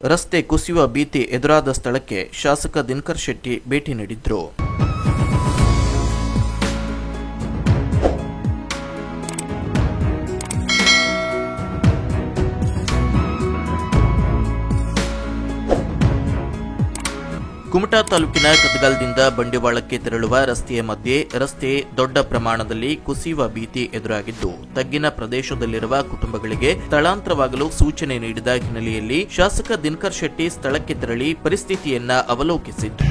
ರಸ್ತೆ ಕುಸಿಯುವ ಭೀತಿ ಎದುರಾದ ಸ್ಥಳಕ್ಕೆ ಶಾಸಕ ದಿನಕರ್ ಶೆಟ್ಟಿ ಭೇಟಿ ನೀಡಿದ್ರು. ಕುಮಟಾ ತಾಲೂಕಿನ ಕತಗಾಲದಿಂದ ಬಂಡಿವಾಳಕ್ಕೆ ತೆರಳುವ ರಸ್ತೆಯ ಮಧ್ಯೆ ರಸ್ತೆ ದೊಡ್ಡ ಪ್ರಮಾಣದಲ್ಲಿ ಕುಸಿಯುವ ಭೀತಿ ಎದುರಾಗಿದ್ದು, ತಗ್ಗಿನ ಪ್ರದೇಶದಲ್ಲಿರುವ ಕುಟುಂಬಗಳಿಗೆ ಸ್ಥಳಾಂತರವಾಗಲು ಸೂಚನೆ ನೀಡಿದ ಹಿನ್ನೆಲೆಯಲ್ಲಿ ಶಾಸಕ ದಿನಕರ್ ಶೆಟ್ಟಿ ಸ್ಥಳಕ್ಕೆ ತೆರಳಿ ಪರಿಸ್ಥಿತಿಯನ್ನ ಅವಲೋಕಿಸಿದ್ದು.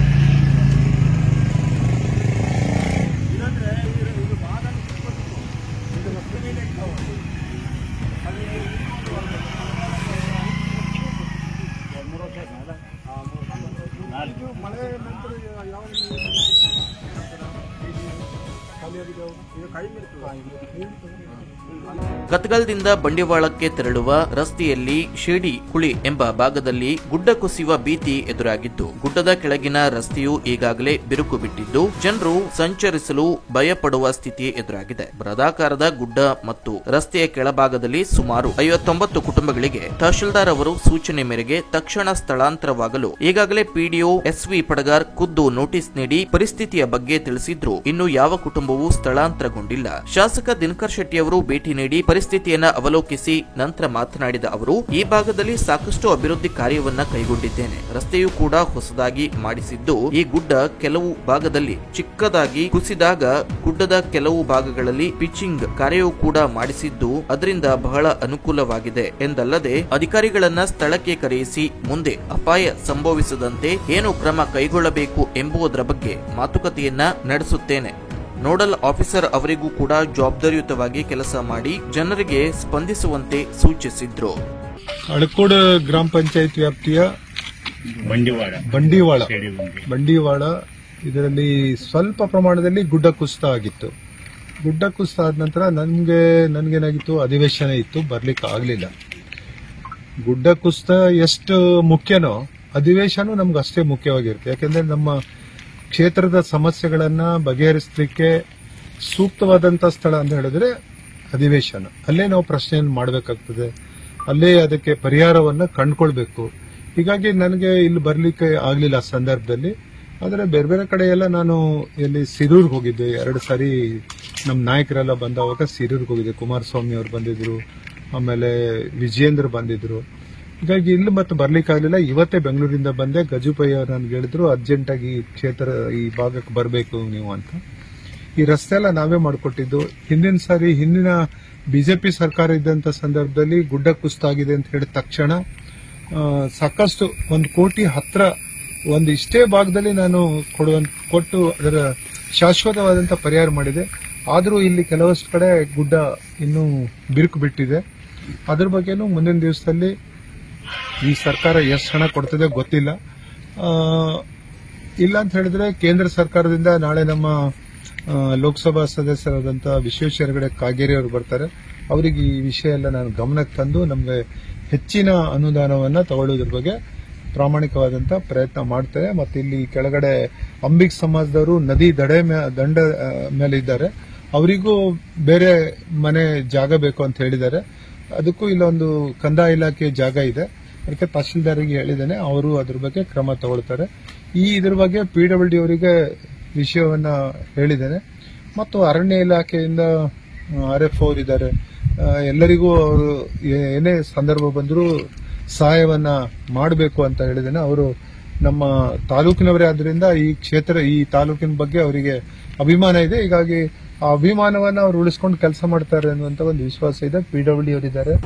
ಕತಗಾಲದಿಂದ ಬಂಡಿವಾಳಕ್ಕೆ ತೆರಳುವ ರಸ್ತೆಯಲ್ಲಿ ಶೇಡಿ ಕುಳಿ ಎಂಬ ಭಾಗದಲ್ಲಿ ಗುಡ್ಡ ಕುಸಿಯುವ ಭೀತಿ ಎದುರಾಗಿದ್ದು, ಗುಡ್ಡದ ಕೆಳಗಿನ ರಸ್ತೆಯು ಈಗಾಗಲೇ ಬಿರುಕು ಬಿಟ್ಟಿದ್ದು, ಜನರು ಸಂಚರಿಸಲು ಭಯಪಡುವ ಸ್ಥಿತಿ ಎದುರಾಗಿದೆ. ಬೃಹದಾಕಾರದ ಗುಡ್ಡ ಮತ್ತು ರಸ್ತೆಯ ಕೆಳಭಾಗದಲ್ಲಿ ಸುಮಾರು 59 ಕುಟುಂಬಗಳಿಗೆ ತಹಶೀಲ್ದಾರ್ ಅವರು ಸೂಚನೆ ಮೇರೆಗೆ ತಕ್ಷಣ ಸ್ಥಳಾಂತರವಾಗಲು ಈಗಾಗಲೇ ಪಿಡಿಒ ಎಸ್ವಿ ಪಡಗಾರ್ ಖುದ್ದು ನೋಟಿಸ್ ನೀಡಿ ಪರಿಸ್ಥಿತಿಯ ಬಗ್ಗೆ ತಿಳಿಸಿದ್ರು. ಇನ್ನು ಯಾವ ಕುಟುಂಬವೂ ಸ್ಥಳಾಂತರಗೊಂಡಿಲ್ಲ. ಶಾಸಕ ದಿನಕರ್ ಶೆಟ್ಟಿ ಅವರು ಭೇಟಿ ನೀಡಿ ಪರಿಸ್ಥಿತಿಯನ್ನ ಅವಲೋಕಿಸಿ ನಂತರ ಮಾತನಾಡಿದ ಅವರು, ಈ ಭಾಗದಲ್ಲಿ ಸಾಕಷ್ಟು ಅಭಿವೃದ್ಧಿ ಕಾರ್ಯವನ್ನ ಕೈಗೊಂಡಿದ್ದೇನೆ. ರಸ್ತೆಯೂ ಕೂಡ ಹೊಸದಾಗಿ ಮಾಡಿಸಿದ್ದು, ಈ ಗುಡ್ಡ ಕೆಲವು ಭಾಗದಲ್ಲಿ ಚಿಕ್ಕದಾಗಿ ಕುಸಿದಾಗ ಗುಡ್ಡದ ಕೆಲವು ಭಾಗಗಳಲ್ಲಿ ಪಿಚಿಂಗ್ ಕಾರ್ಯವೂ ಕೂಡ ಮಾಡಿಸಿದ್ದು, ಅದರಿಂದ ಬಹಳ ಅನುಕೂಲವಾಗಿದೆ ಎಂದಲ್ಲದೆ ಅಧಿಕಾರಿಗಳನ್ನ ಸ್ಥಳಕ್ಕೆ ಕರೆಯಿಸಿ ಮುಂದೆ ಅಪಾಯ ಸಂಭವಿಸದಂತೆ ಏನು ಕ್ರಮ ಕೈಗೊಳ್ಳಬೇಕು ಎಂಬುದರ ಬಗ್ಗೆ ಮಾತುಕತೆಯನ್ನ ನಡೆಸುತ್ತೇನೆ. ನೋಡಲ್ ಆಫೀಸರ್ ಅವರಿಗೂ ಕೂಡ ಜವಾಬ್ದಾರಿಯುತವಾಗಿ ಕೆಲಸ ಮಾಡಿ ಜನರಿಗೆ ಸ್ಪಂದಿಸುವಂತೆ ಸೂಚಿಸಿದ್ರು. ಅಳಕೋಡ ಗ್ರಾಮ ಪಂಚಾಯತ್ ವ್ಯಾಪ್ತಿಯ ಬಂಡಿವಾಳ ಇದರಲ್ಲಿ ಸ್ವಲ್ಪ ಪ್ರಮಾಣದಲ್ಲಿ ಗುಡ್ಡ ಕುಸಿತ ಆಗಿತ್ತು. ಗುಡ್ಡ ಕುಸಿತ ಆದ ನಂತರ ನನ್ಗೇನಾಗಿತ್ತು, ಅಧಿವೇಶನ ಇತ್ತು, ಬರ್ಲಿಕ್ಕೆ ಆಗ್ಲಿಲ್ಲ. ಗುಡ್ಡ ಕುಸಿತ ಎಷ್ಟು ಮುಖ್ಯನೋ ಅಧಿವೇಶನ ನಮ್ಗೆ ಅಷ್ಟೇ ಮುಖ್ಯವಾಗಿರುತ್ತೆ. ಯಾಕೆಂದ್ರೆ ನಮ್ಮ ಕ್ಷೇತ್ರದ ಸಮಸ್ಯೆಗಳನ್ನ ಬಗೆಹರಿಸಲಿಕ್ಕೆ ಸೂಕ್ತವಾದಂತ ಸ್ಥಳ ಅಂತ ಹೇಳಿದ್ರೆ ಅಧಿವೇಶನ. ಅಲ್ಲೇ ನಾವು ಪ್ರಶ್ನೆಯನ್ನು ಮಾಡಬೇಕಾಗ್ತದೆ, ಅಲ್ಲೇ ಅದಕ್ಕೆ ಪರಿಹಾರವನ್ನ ಕಂಡುಕೊಳ್ಬೇಕು. ಹೀಗಾಗಿ ನನಗೆ ಇಲ್ಲಿ ಬರ್ಲಿಕ್ಕೆ ಆಗ್ಲಿಲ್ಲ ಆ ಸಂದರ್ಭದಲ್ಲಿ. ಆದರೆ ಬೇರೆ ಬೇರೆ ಕಡೆ ಎಲ್ಲ ನಾನು ಇಲ್ಲಿ ಸಿರೂರ್ಗೆ ಹೋಗಿದ್ದೆ. 2 ಸಾರಿ ನಮ್ಮ ನಾಯಕರೆಲ್ಲ ಬಂದವಾಗ ಸಿರೂರ್ಗೆ ಹೋಗಿದ್ದೆ. ಕುಮಾರಸ್ವಾಮಿ ಅವರು ಬಂದಿದ್ರು, ಆಮೇಲೆ ವಿಜಯೇಂದ್ರ ಬಂದಿದ್ರು. ಹೀಗಾಗಿ ಇಲ್ಲಿ ಮತ್ತೆ ಬರ್ಲಿಕ್ಕೆ ಆಗ್ಲಿಲ್ಲ. ಇವತ್ತೇ ಬೆಂಗಳೂರಿಂದ ಬಂದೆ. ಗಜುಪಯ್ಯ ಅವರು ನನ್ಗೆ ಹೇಳಿದ್ರು, ಅರ್ಜೆಂಟ್ ಆಗಿ ಈ ಭಾಗಕ್ಕೆ ಬರಬೇಕು ನೀವು ಅಂತ. ಈ ರಸ್ತೆ ಎಲ್ಲ ನಾವೇ ಮಾಡಿಕೊಟ್ಟಿದ್ದು. ಹಿಂದಿನ ಬಿಜೆಪಿ ಸರ್ಕಾರ ಇದ್ದಂತ ಸಂದರ್ಭದಲ್ಲಿ ಗುಡ್ಡ ಕುಸಿತಾಗಿದೆ ಅಂತ ಹೇಳಿದ ತಕ್ಷಣ ಸಾಕಷ್ಟು 1 ಕೋಟಿ ಹತ್ರ ಒಂದು ಇಷ್ಟೇ ಭಾಗದಲ್ಲಿ ನಾನು ಕೊಟ್ಟು ಅದರ ಶಾಶ್ವತವಾದಂತ ಪರಿಹಾರ ಮಾಡಿದೆ. ಆದರೂ ಇಲ್ಲಿ ಕೆಲವಷ್ಟು ಕಡೆ ಗುಡ್ಡ ಇನ್ನೂ ಬಿರುಕು ಬಿಟ್ಟಿದೆ. ಅದ್ರ ಬಗ್ಗೆನೂ ಮುಂದಿನ ದಿವಸದಲ್ಲಿ ಈ ಸರ್ಕಾರ ಎಷ್ಟು ಹಣ ಕೊಡ್ತದೆ ಗೊತ್ತಿಲ್ಲ. ಇಲ್ಲ ಅಂತ ಹೇಳಿದ್ರೆ ಕೇಂದ್ರ ಸರ್ಕಾರದಿಂದ ನಾಳೆ ನಮ್ಮ ಲೋಕಸಭಾ ಸದಸ್ಯರಾದಂಥ ವಿಶ್ವೇಶ್ವರ ಕಾಗೇರಿ ಅವರು ಬರ್ತಾರೆ. ಅವರಿಗೆ ಈ ವಿಷಯ ಎಲ್ಲ ನಾನು ಗಮನಕ್ಕೆ ತಂದು ನಮಗೆ ಹೆಚ್ಚಿನ ಅನುದಾನವನ್ನ ತಗೊಳ್ಳೋದ್ರ ಬಗ್ಗೆ ಪ್ರಾಮಾಣಿಕವಾದಂತ ಪ್ರಯತ್ನ ಮಾಡ್ತಾರೆ. ಮತ್ತೆ ಇಲ್ಲಿ ಕೆಳಗಡೆ ಅಂಬಿಕ್ ಸಮಾಜದವರು ನದಿ ದಂಡ ಮೇಲೆ ಇದ್ದಾರೆ. ಅವರಿಗೂ ಬೇರೆ ಮನೆ ಜಾಗ ಬೇಕು ಅಂತ ಹೇಳಿದ್ದಾರೆ. ಅದಕ್ಕೂ ಇಲ್ಲೊಂದು ಕಂದಾಯ ಇಲಾಖೆ ಜಾಗ ಇದೆ. ಅದಕ್ಕೆ ತಹಶೀಲ್ದಾರಿಗೆ ಹೇಳಿದ್ದೇನೆ, ಅವರು ಅದ್ರ ಬಗ್ಗೆ ಕ್ರಮ ತಗೊಳ್ತಾರೆ. ಇದ್ರ ಬಗ್ಗೆ PWD ಅವರಿಗೆ ವಿಷಯವನ್ನ ಹೇಳಿದ್ದೇನೆ. ಮತ್ತು ಅರಣ್ಯ ಇಲಾಖೆಯಿಂದ RF ಅವರಿದ್ದಾರೆ. ಎಲ್ಲರಿಗೂ ಅವರು ಏನೇ ಸಂದರ್ಭ ಬಂದರೂ ಸಹಾಯವನ್ನ ಮಾಡಬೇಕು ಅಂತ ಹೇಳಿದ್ದೇನೆ. ಅವರು ನಮ್ಮ ತಾಲೂಕಿನವರೇ ಆದ್ರಿಂದ ಈ ತಾಲೂಕಿನ ಬಗ್ಗೆ ಅವರಿಗೆ ಅಭಿಮಾನ ಇದೆ. ಹೀಗಾಗಿ ಆ ಅಭಿಮಾನವನ್ನ ಅವರು ಉಳಿಸ್ಕೊಂಡು ಕೆಲಸ ಮಾಡ್ತಾರೆ ಅನ್ನುವಂತ ಒಂದು ವಿಶ್ವಾಸ ಇದೆ. PWD ಅವರಿದ್ದಾರೆ.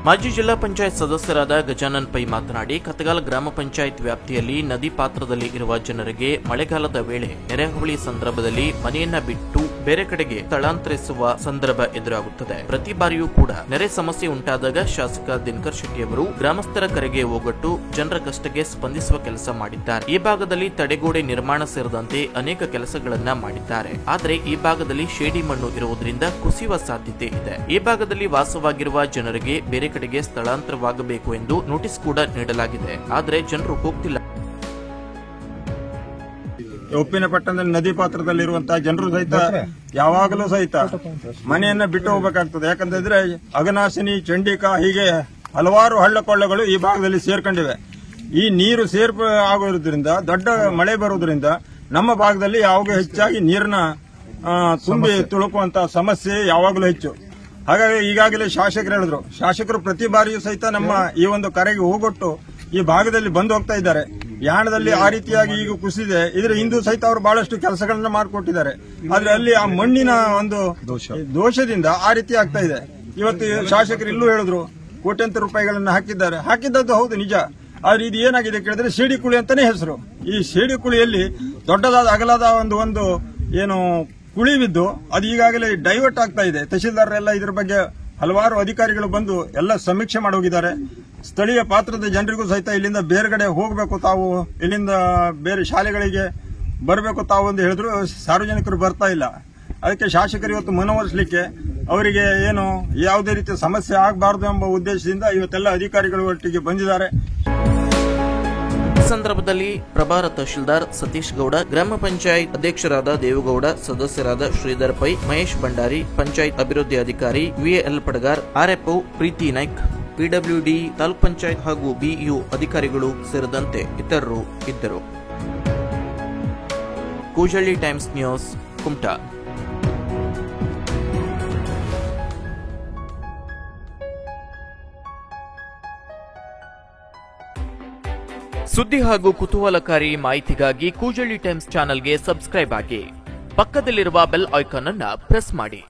ಮಾಜಿ ಜಿಲ್ಲಾ ಪಂಚಾಯತ್ ಸದಸ್ಯರಾದ ಗಜಾನನ್ ಪೈ ಮಾತನಾಡಿ, ಕತಗಾಲ ಗ್ರಾಮ ಪಂಚಾಯತ್ ವ್ಯಾಪ್ತಿಯಲ್ಲಿ ನದಿ ಪಾತ್ರದಲ್ಲಿ ಇರುವ ಜನರಿಗೆ ಮಳೆಗಾಲದ ವೇಳೆ ನೆರೆಹೊಳಿ ಸಂದರ್ಭದಲ್ಲಿ ಮನೆಯನ್ನ ಬಿಟ್ಟು ಬೇರೆ ಕಡೆಗೆ ಸ್ಥಳಾಂತರಿಸುವ ಸಂದರ್ಭ ಎದುರಾಗುತ್ತದೆ. ಪ್ರತಿ ಬಾರಿಯೂ ಕೂಡ ನೆರೆ ಸಮಸ್ಯೆ ಉಂಟಾದಾಗ ಶಾಸಕ ದಿನಕರ್ ಶೆಟ್ಟಿ ಅವರು ಗ್ರಾಮಸ್ಥರ ಕರೆಗೆ ಹೋಗೊಟ್ಟು ಜನರ ಕಷ್ಟಕ್ಕೆ ಸ್ಪಂದಿಸುವ ಕೆಲಸ ಮಾಡಿದ್ದಾರೆ. ಈ ಭಾಗದಲ್ಲಿ ತಡೆಗೋಡೆ ನಿರ್ಮಾಣ ಸೇರಿದಂತೆ ಅನೇಕ ಕೆಲಸಗಳನ್ನ ಮಾಡಿದ್ದಾರೆ. ಆದರೆ ಈ ಭಾಗದಲ್ಲಿ ಶೇಡಿ ಮಣ್ಣು ಇರುವುದರಿಂದ ಕುಸಿಯುವ ಸಾಧ್ಯತೆ ಇದೆ. ಈ ಭಾಗದಲ್ಲಿ ವಾಸವಾಗಿರುವ ಜನರಿಗೆ ಬೇರೆ ಕಡೆಗೆ ಸ್ಥಳಾಂತರವಾಗಬೇಕು ಎಂದು ನೋಟಿಸ್ ಕೂಡ ನೀಡಲಾಗಿದೆ. ಆದರೆ ಜನರು ಹೋಗ್ತಿಲ್ಲ. ಉಪ್ಪಿನ ಪಟ್ಟಣದಲ್ಲಿ ನದಿ ಪಾತ್ರದಲ್ಲಿರುವಂತಹ ಜನರು ಸಹಿತ ಯಾವಾಗಲೂ ಸಹಿತ ಮನೆಯನ್ನ ಬಿಟ್ಟು ಹೋಗಬೇಕಾಗ್ತದೆ. ಯಾಕಂತಂದ್ರೆ ಅಘನಾಶಿನಿ, ಚಂಡಿಕಾ ಹೀಗೆ ಹಲವಾರು ಹಳ್ಳ ಕೊಳ್ಳಗಳು ಈ ಭಾಗದಲ್ಲಿ ಸೇರ್ಕೊಂಡಿವೆ. ಈ ನೀರು ಸೇರ್ಪಡೆ ಆಗೋದ್ರಿಂದ ದೊಡ್ಡ ಮಳೆ ಬರುವುದರಿಂದ ನಮ್ಮ ಭಾಗದಲ್ಲಿ ಯಾವಾಗ ಹೆಚ್ಚಾಗಿ ನೀರಿನ ತುಂಬಿ ತುಳುಕುವಂತಹ ಸಮಸ್ಯೆ ಯಾವಾಗಲೂ ಹೆಚ್ಚು. ಹಾಗಾಗಿ ಈಗಾಗಲೇ ಶಾಸಕರು ಹೇಳಿದ್ರು, ಶಾಸಕರು ಪ್ರತಿ ಬಾರಿಯೂ ಸಹಿತ ನಮ್ಮ ಈ ಒಂದು ಕರೆಗೆ ಹೋಗೊಟ್ಟು ಈ ಭಾಗದಲ್ಲಿ ಬಂದು ಹೋಗ್ತಾ ಇದ್ದಾರೆ. ಯಾಣದಲ್ಲಿ ಆ ರೀತಿಯಾಗಿ ಈಗ ಕುಸಿದೆ. ಇದರ ಹಿಂದೂ ಸಹಿತ ಅವರು ಬಹಳಷ್ಟು ಕೆಲಸಗಳನ್ನ ಮಾಡಿಕೊಟ್ಟಿದ್ದಾರೆ. ಆದ್ರೆ ಅಲ್ಲಿ ಆ ಮಣ್ಣಿನ ಒಂದು ದೋಷದಿಂದ ಆ ರೀತಿ ಆಗ್ತಾ ಇದೆ. ಇವತ್ತು ಶಾಸಕರು ಇಲ್ಲೂ ಹೇಳಿದ್ರು, ಕೋಟ್ಯಂತರ ರೂಪಾಯಿಗಳನ್ನ ಹಾಕಿದ್ದದ್ದು ಹೌದು ನಿಜ. ಆದ್ರೆ ಇದು ಏನಾಗಿದೆ ಕೇಳಿದ್ರೆ ಶೇಡಿ ಕುಳಿ ಅಂತಾನೆ ಹೆಸರು. ಈ ಶೇಡಿ ಕುಳಿಯಲ್ಲಿ ದೊಡ್ಡದಾದ ಅಗಲದ ಒಂದು ಏನು ಕುಳಿ ಬಿದ್ದು ಅದು ಈಗಾಗಲೇ ಡೈವರ್ಟ್ ಆಗ್ತಾ ಇದೆ. ತಹಶೀಲ್ದಾರರೆಲ್ಲ ಇದರ ಬಗ್ಗೆ ಹಲವಾರು ಅಧಿಕಾರಿಗಳು ಬಂದು ಎಲ್ಲ ಸಮೀಕ್ಷೆ ಮಾಡಿ ಹೋಗಿದ್ದಾರೆ. ಸ್ಥಳೀಯ ಪಾತ್ರದ ಜನರಿಗೂ ಸಹಿತ ಇಲ್ಲಿಂದ ಬೇರೆಗಡೆ ಹೋಗಬೇಕು, ತಾವು ಇಲ್ಲಿಂದ ಬೇರೆ ಶಾಲೆಗಳಿಗೆ ಬರಬೇಕು ತಾವು ಅಂತ ಹೇಳಿದ್ರು. ಸಾರ್ವಜನಿಕರು ಬರ್ತಾ ಇಲ್ಲ. ಅದಕ್ಕೆ ಶಾಸಕರು ಇವತ್ತು ಮನವೊಲಿಸಲಿಕ್ಕೆ ಅವರಿಗೆ ಏನು ಯಾವುದೇ ರೀತಿಯ ಸಮಸ್ಯೆ ಆಗಬಾರದು ಎಂಬ ಉದ್ದೇಶದಿಂದ ಇವತ್ತೆಲ್ಲ ಅಧಿಕಾರಿಗಳು ಒಟ್ಟಿಗೆ ಬಂದಿದ್ದಾರೆ. ಈ ಸಂದರ್ಭದಲ್ಲಿ ಪ್ರಭಾರ ತಹಶೀಲ್ದಾರ್ ಸತೀಶ್ ಗೌಡ, ಗ್ರಾಮ ಪಂಚಾಯತ್ ಅಧ್ಯಕ್ಷರಾದ ದೇವೇಗೌಡ, ಸದಸ್ಯರಾದ ಶ್ರೀಧರ್ ಪೈ, ಮಹೇಶ್ ಭಂಡಾರಿ, ಪಂಚಾಯತ್ ಅಭಿವೃದ್ಧಿ ಅಧಿಕಾರಿ ವಿಎಲ್ ಪಡಗಾರ್, ಆರ್ಎಫ್ಒ ಪ್ರೀತಿ ನಾಯ್ಕ್, ಪಿಡಬ್ಲ್ಯೂಡಿ, ತಾಲೂಕ್ ಪಂಚಾಯತ್ ಹಾಗೂ ಬಿಇಒ ಅಧಿಕಾರಿಗಳು ಸೇರಿದಂತೆ ಇತರರು ಇದ್ದರು. Koojalli times news, Kumta. ಸುದ್ದಿ ಹಾಗೂ ಕುತೂಹಲಕಾರಿ ಮಾಹಿತಿಗಾಗಿ ಕೂಜಳ್ಳಿ ಟೈಮ್ಸ್ ಚಾನೆಲ್ಗೆ ಸಬ್ಸ್ಕ್ರೈಬ್ ಆಗಿ. ಪಕ್ಕದಲ್ಲಿರುವ ಬೆಲ್ ಐಕಾನ್ ಅನ್ನು ಪ್ರೆಸ್ ಮಾಡಿ.